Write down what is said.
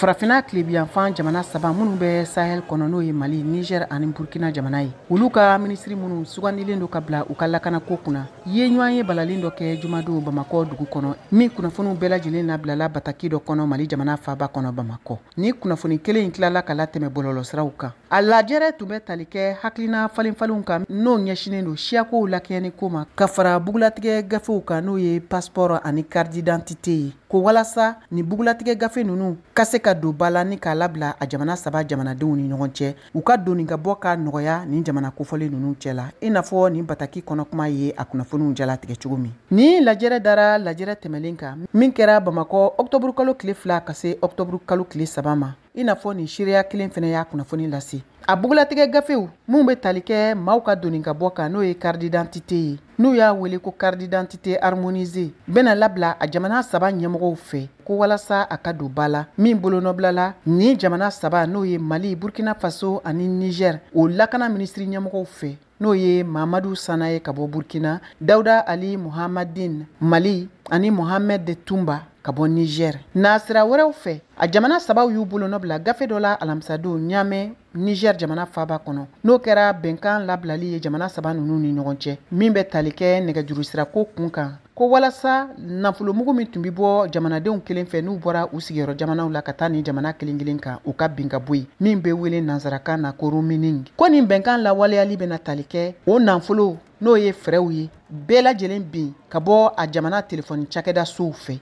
Farafina tilebiyanfan jamana saba minnu bɛ Sahel kɔnɔ n'o ye Mali, Niger ani Burkina jamana ye. Olu ka ministre minnu sugandilen do ka bila u ka lakanako kunna ye ɲɔgɔn ye balalen dɔ kɛ jumadon Bamakɔ dugu kɔnɔ min kunnafoniw bɛɛ lajɛlen nabilala bataki dɔ kɔnɔ Mali jamana faaba kɔnɔ Bamakɔ. Ni kunnafoni kelen in tilala ka latɛmɛ bɔlɔlɔsiraw kan. A lajɛrɛ tun bɛ tali kɛ hakilina falenfalenw kan n'o ɲɛsinen do siyakow lakɛɲɛni ko ma ka fara bugulatigɛ gafew kan n'o ye passeport ani carte d'identité ye. Ko walasa ni bugulatigɛ gafe ninnu ka se ka don ba la ni k'a labila a jamana saba jamanadenw ni ɲɔgɔn cɛ u ka doni ka bɔ ka nɔgɔya nin jamana kofɔlen ninnu cɛ la i n'a fɔ nin bataki kɔnɔ kuma ye a kunnafoniw jalatigɛ cogo min. Ni lajɛrɛ dara lajɛrɛ tɛmɛlen kan min kɛra Bamakɔ octobre kalo tile 2 ka se octobre kalo tile 3 ma i n'a fɔ nin seereya kelen fɛnɛ y'a kunnafoni lase. A bugulatigɛ gafew mun bɛ tali kɛ maaw ka doni ka bɔ kan n'o ye carte d'identité ye n'u y'a wele ko carte d'identité harmonisée bɛna labila a jamana saba ɲɛmɔgɔw fɛ ko walasa a ka don ba la min bolonɔbilala ni jamana saba n'o ye Mali, Burkina Faso ani Niger o lakana ministri ɲɛmɔgɔw fɛ n'o ye Mamadou Sanaye ka bɔ Burkina, Dawuda Ali Muhammadine Mali ani Mohamed Tumba ka bɔ Niger. Nasira wɛrɛw fɛ a jamana sabaw y'u bolonɔbila gafe dɔ la alamisadon Niamey Niger jamana faaba kɔnɔ n'o kɛra bɛnkan labilali ye jamana saba ninnu ni ɲɔgɔn cɛ min bɛ tali kɛ nɛgɛjurusirako kun kan ko walasa nafolomugu min tun bi bɔ jamanadenw kelen fɛ n'u bɔra u sigiyɔrɔ jamanaw la ka taa ni jamana kelen kelen kan u ka bin ka bɔ yen min bɛ wele nansarakan na ko roaming ko nin bɛnkan lawaleyali bɛna tali kɛ o nafolo n'o ye fɛrɛw ye bɛɛ lajɛlen bin ka bɔ a jamana telefɔni cakɛda sow fɛ